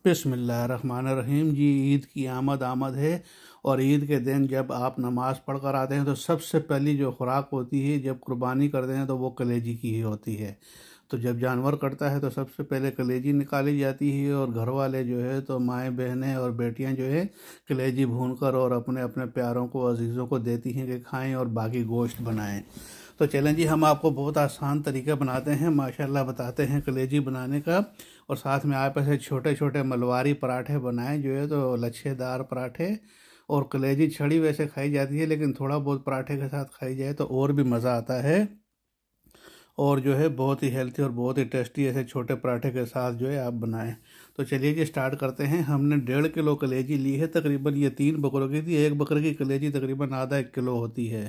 बिस्मिल्लाहिर्रहमानिर्रहीम जी। ईद की आमद है और ईद के दिन जब आप नमाज़ पढ़ कर आते हैं तो सबसे पहली जो खुराक होती है जब कुर्बानी करते हैं तो वो कलेजी की ही होती है। तो जब जानवर कटता है तो सबसे पहले कलेजी निकाली जाती है और घर वाले जो है तो माएँ बहनें और बेटियां जो है कलेजी भून कर और अपने अपने प्यारों को अजीज़ों को देती हैं कि खाएं और बाकी गोश्त बनाएं। तो चलें जी, हम आपको बहुत आसान तरीका बनाते हैं, माशाल्लाह बताते हैं कलेजी बनाने का। और साथ में आप ऐसे छोटे छोटे मलवारी पराठे बनाएं जो है तो लच्छेदार पराठे। और कलेजी छड़ी वैसे खाई जाती है लेकिन थोड़ा बहुत पराठे के साथ खाई जाए तो और भी मज़ा आता है और जो है बहुत ही हेल्थी और बहुत ही टेस्टी ऐसे छोटे पराठे के साथ जो है आप बनाएं। तो चलिए जी स्टार्ट करते हैं। हमने 1.5 किलो कलेजी ली है, तकरीबन ये 3 बकरों की थी। एक बकरे की कलेजी तकरीबन आधा 1 किलो होती है।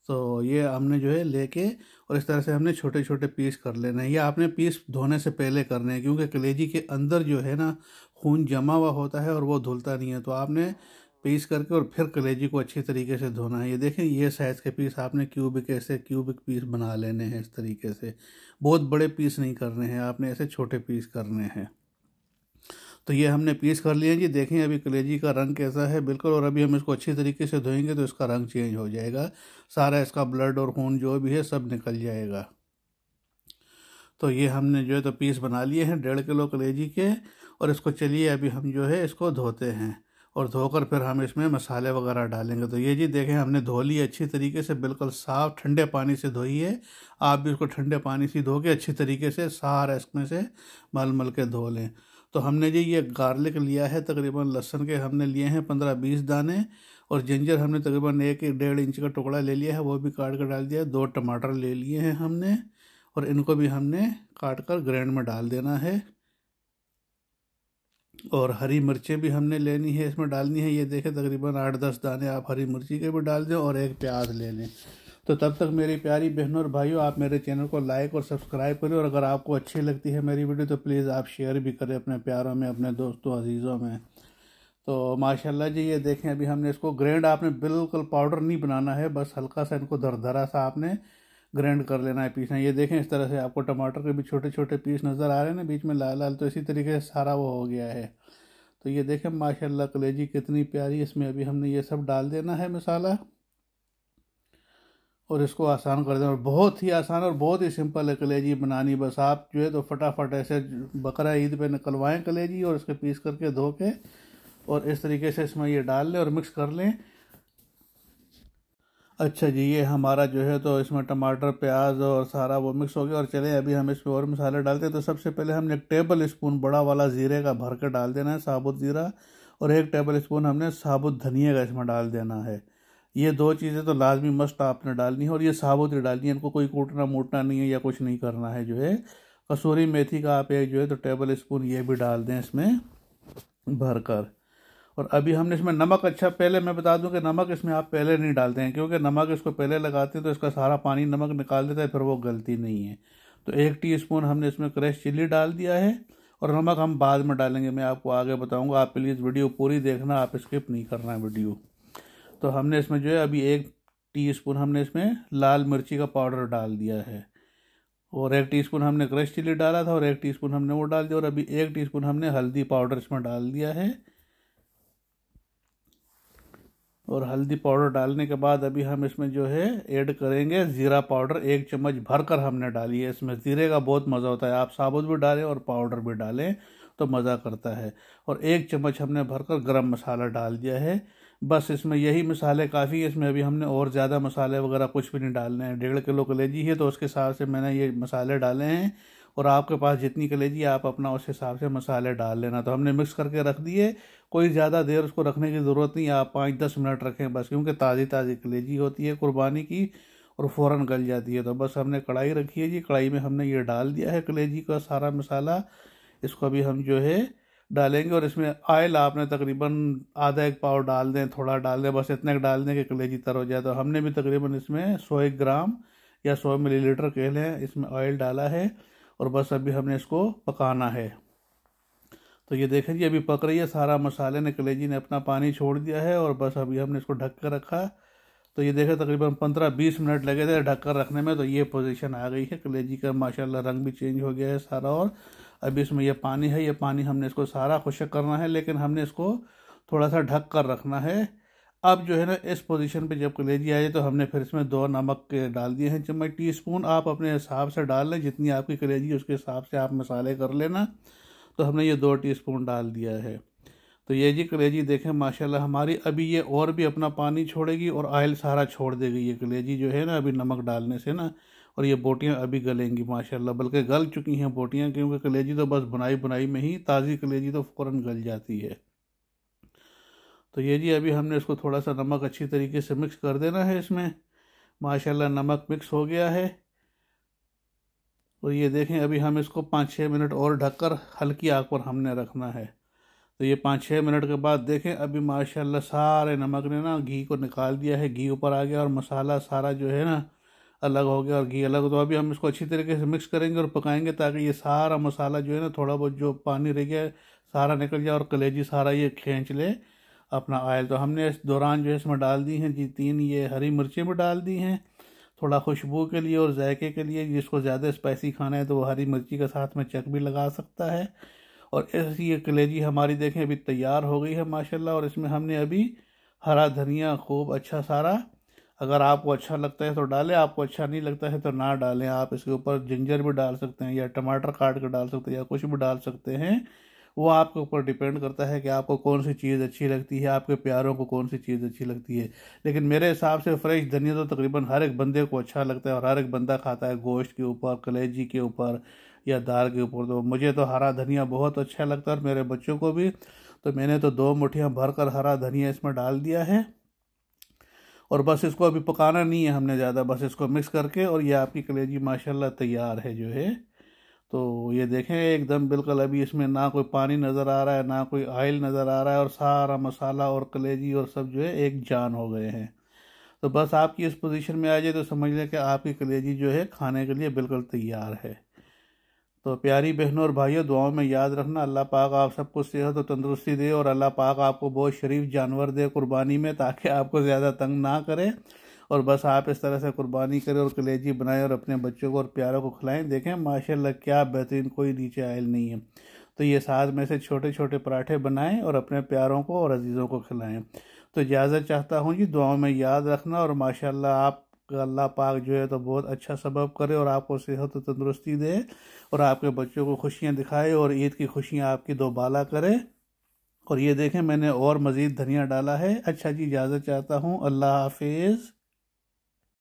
तो ये हमने जो है लेके और इस तरह से हमने छोटे छोटे पीस कर लेना है। ये आपने पीस धोने से पहले करने हैं क्योंकि कलेजी के अंदर जो है ना खून जमा हुआ होता है और वो धुलता नहीं है। तो आपने पीस करके और फिर कलेजी को अच्छी तरीके से धोना है। ये देखें, ये साइज़ के पीस आपने क्यूबिक पीस बना लेने हैं इस तरीके से। बहुत बड़े पीस नहीं करने हैं, आपने ऐसे छोटे पीस करने हैं। तो ये हमने पीस कर लिए जी। देखें अभी कलेजी का रंग कैसा है, बिल्कुल। और अभी हम इसको अच्छी तरीके से धोएंगे तो इसका रंग चेंज हो जाएगा, सारा इसका ब्लड और खून जो भी है सब निकल जाएगा। तो ये हमने जो है तो पीस बना लिए हैं 1.5 किलो कलेजी के। और इसको चलिए अभी हम जो है इसको धोते हैं और धोकर फिर हम इसमें मसाले वगैरह डालेंगे। तो ये जी देखें हमने धो ली अच्छी तरीके से, बिल्कुल साफ़ ठंडे पानी से धोई है। आप भी इसको ठंडे पानी से धो के अच्छी तरीके से सारा इसमें से मल मल के धो लें। तो हमने जी ये गार्लिक लिया है, तकरीबन लहसुन के हमने लिए हैं 15-20 दाने। और जिंजर हमने तकरीबन 1-1.5 इंच का टुकड़ा ले लिया है, वो भी काट कर डाल दिया है। 2 टमाटर ले लिए हैं हमने और इनको भी हमने काट कर ग्राइंड में डाल देना है। और हरी मिर्चें भी हमने लेनी है, इसमें डालनी है। ये देखें तकरीबन 8-10 दाने आप हरी मिर्ची के भी डाल दें और एक प्याज ले लें। तो तब तक मेरी प्यारी बहनों और भाइयों, आप मेरे चैनल को लाइक और सब्सक्राइब करें। और अगर आपको अच्छी लगती है मेरी वीडियो तो प्लीज़ आप शेयर भी करें अपने प्यारों में, अपने दोस्तों अजीज़ों में। तो माशाल्लाह जी ये देखें अभी हमने इसको ग्राइंड, आपने बिल्कुल पाउडर नहीं बनाना है, बस हल्का सा इनको दरदरा सा आपने ग्राइंड कर लेना है, पीसना है। ये देखें इस तरह से आपको टमाटर के भी छोटे छोटे पीस नज़र आ रहे हैं ना, बीच में लाल लाल, तो इसी तरीके से सारा वो हो गया है। तो ये देखें माशाल्लाह कलेजी कितनी प्यारी। इसमें अभी हमने ये सब डाल देना है मसाला और इसको आसान कर देना। और बहुत ही आसान और बहुत ही सिंपल है कलेजी बनानी। बस आप जो है तो फटाफट ऐसे बकरा ईद पे निकलवाएं कलेजी और इसके पीस करके धो के और इस तरीके से इसमें ये डाल लें और मिक्स कर लें। अच्छा जी, ये हमारा जो है तो इसमें टमाटर प्याज और सारा वो मिक्स हो गया। और चले अभी हम इसमें और मसाले डालते हैं। तो सबसे पहले हमने 1 टेबल स्पून बड़ा वाला ज़ीरे का भर के डाल देना है, साबुत ज़ीरा। और 1 टेबल स्पून हमने साबुत धनिया का इसमें डाल देना है। ये 2 चीज़ें तो लाजमी मस्ट आपने डालनी है और ये साबुत ही डालनी है, इनको कोई कूटना मूटना नहीं है या कुछ नहीं करना है। जो है कसूरी मेथी का आप एक जो है तो टेबल स्पून ये भी डाल दें इसमें भर कर। और अभी हमने इसमें नमक, अच्छा पहले मैं बता दूं कि नमक इसमें आप पहले नहीं डालते हैं क्योंकि नमक इसको पहले लगाते हैं तो इसका सारा पानी नमक निकाल देता है, फिर वो गलती नहीं है। तो 1 टीस्पून हमने इसमें क्रश चिल्ली डाल दिया है और नमक हम बाद में डालेंगे, मैं आपको आगे बताऊंगा। आप प्लीज़ वीडियो पूरी देखना, आप स्किप नहीं करना है वीडियो। तो हमने इसमें जो है अभी 1 टीस्पून हमने इसमें लाल मिर्ची का पाउडर डाल दिया है और 1 टीस्पून हमने क्रश चिल्ली डाला था और 1 टीस्पून हमने वो डाल दिया। और अभी 1 टीस्पून हमने हल्दी पाउडर इसमें डाल दिया है। और हल्दी पाउडर डालने के बाद अभी हम इसमें जो है ऐड करेंगे ज़ीरा पाउडर। 1 चम्मच भरकर हमने डाली है। इसमें ज़ीरे का बहुत मज़ा होता है, आप साबुत भी डालें और पाउडर भी डालें तो मज़ा करता है। और 1 चम्मच हमने भरकर गरम मसाला डाल दिया है। बस इसमें यही मसाले काफ़ी है, इसमें अभी हमने और ज़्यादा मसाले वगैरह कुछ भी नहीं डालने हैं। 1.5 किलो कलेजी है तो उसके हिसाब से मैंने ये मसाले डाले हैं। और आपके पास जितनी कलेजी आप अपना उस हिसाब से मसाले डाल लेना। तो हमने मिक्स करके रख दिए, कोई ज़्यादा देर उसको रखने की ज़रूरत नहीं, आप 5-10 मिनट रखें बस, क्योंकि ताज़ी ताज़ी कलेजी होती है कुर्बानी की और फ़ौरन गल जाती है। तो बस हमने कढ़ाई रखी है जी, कढ़ाई में हमने ये डाल दिया है कलेजी का सारा मसाला। इसको अभी हम जो है डालेंगे और इसमें ऑयल आपने तकरीबन आधा 1 पाव डाल दें, थोड़ा डाल दें, बस इतने डाल दें कि कलेजी तर हो जाए। तो हमने भी तकरीबन इसमें 100 ग्राम या 100 मिलीलीटर कह लें इसमें ऑयल डाला है और बस अभी हमने इसको पकाना है। तो ये देखें जी अभी पक रही है, सारा मसाले ने कलेजी ने अपना पानी छोड़ दिया है और बस अभी हमने इसको ढक कर रखा। तो ये देखें तकरीबन 15-20 मिनट लगे थे ढक कर रखने में। तो ये पोजीशन आ गई है कलेजी का, माशाल्लाह रंग भी चेंज हो गया है सारा। और अभी इसमें ये पानी है, ये पानी हमने इसको सारा खुश्क करना है, लेकिन हमने इसको थोड़ा सा ढक कर रखना है। अब जो है ना इस पोजीशन पे जब कलेजी आ जाए तो हमने फिर इसमें 2 नमक के डाल दिए हैं चम्मच, टीस्पून। आप अपने हिसाब से डाल लें, जितनी आपकी कलेजी उसके हिसाब से आप मसाले कर लेना। तो हमने ये 2 टीस्पून डाल दिया है। तो ये जी कलेजी देखें माशाल्लाह हमारी अभी ये और भी अपना पानी छोड़ेगी और ऑयल सारा छोड़ देगी ये कलेजी जो है ना अभी नमक डालने से ना। और ये बोटियाँ अभी गलेंगी माशाल्लाह, बल्कि गल चुकी हैं बोटियाँ, क्योंकि कलेजी तो बस बुनाई बुनाई में ही, ताज़ी कलेजी तो फ़ौरन गल जाती है। तो ये जी अभी हमने इसको थोड़ा सा नमक अच्छी तरीके से मिक्स कर देना है इसमें। माशाल्लाह नमक मिक्स हो गया है। और ये देखें अभी हम इसको 5-6 मिनट और ढककर हल्की आग पर हमने रखना है। तो ये 5-6 मिनट के बाद देखें अभी माशाल्लाह सारे नमक ने ना घी को निकाल दिया है, घी ऊपर आ गया और मसाला सारा जो है ना अलग हो गया और घी अलग। तो अभी हम इसको अच्छी तरीके से मिक्स करेंगे और पकाएंगे ताकि ये सारा मसाला जो है ना थोड़ा बहुत जो पानी रह गया है सारा निकल जाए और कलेजी सारा ये खींच ले अपना ऑयल। तो हमने इस दौरान जो है इसमें डाल दी हैं जी 3 ये हरी मिर्चें भी डाल दी हैं, थोड़ा खुशबू के लिए और जायके के लिए। जिसको ज़्यादा स्पाइसी खाना है तो वो हरी मिर्ची के साथ में चक भी लगा सकता है। और ऐसी ये कलेजी हमारी देखें अभी तैयार हो गई है माशाल्लाह। और इसमें हमने अभी हरा धनिया खूब अच्छा सारा, अगर आपको अच्छा लगता है तो डालें, आपको अच्छा नहीं लगता है तो ना डालें। आप इसके ऊपर जिंजर भी डाल सकते हैं या टमाटर काट कर डाल सकते हैं या कुछ भी डाल सकते हैं, वो आपके ऊपर डिपेंड करता है कि आपको कौन सी चीज़ अच्छी लगती है, आपके प्यारों को कौन सी चीज़ अच्छी लगती है। लेकिन मेरे हिसाब से फ्रेश धनिया तो तकरीबन हर एक बंदे को अच्छा लगता है और हर एक बंदा खाता है गोश्त के ऊपर, कलेजी के ऊपर या दाल के ऊपर। तो मुझे तो हरा धनिया बहुत अच्छा लगता है और मेरे बच्चों को भी। तो मैंने तो 2 मुट्ठियाँ भरकर हरा धनिया इसमें डाल दिया है। और बस इसको अभी पकाना नहीं है हमने ज़्यादा, बस इसको मिक्स करके और ये आपकी कलेजी माशाल्लाह तैयार है जो है। तो ये देखें एकदम बिल्कुल अभी इसमें ना कोई पानी नज़र आ रहा है ना कोई ऑयल नज़र आ रहा है और सारा मसाला और कलेजी और सब जो है एक जान हो गए हैं। तो बस आपकी इस पोजीशन में आ जाए तो समझ लें कि आपकी कलेजी जो है खाने के लिए बिल्कुल तैयार है। तो प्यारी बहनों और भाइयों दुआओं में याद रखना, अल्लाह पाक आप सबको सेहत और तंदुरुस्ती दे और अल्लाह पाक आपको बहुत शरीफ जानवर दे कुर्बानी में, ताकि आपको ज़्यादा तंग ना करे। और बस आप इस तरह से कुर्बानी करें और कलेजी बनाएं और अपने बच्चों को और प्यारों को खिलाएं। देखें माशाल्लाह क्या बेहतरीन, कोई नीचे आयल नहीं है। तो ये साथ में से छोटे छोटे पराठे बनाएं और अपने प्यारों को और अजीज़ों को खिलाएं। तो इजाज़त चाहता हूँ जी, दुआओं में याद रखना और माशाल्लाह आप अल्लाह पाक जो है तो बहुत अच्छा सबब करे और आपको सेहत और तंदुरुस्ती दे और आपके बच्चों को खुशियाँ दिखाए और ईद की खुशियाँ आपकी दोबाला करे। और ये देखें मैंने और मज़ीद धनिया डाला है। अच्छा जी, इजाज़त चाहता हूँ, अल्लाह हाफिज़।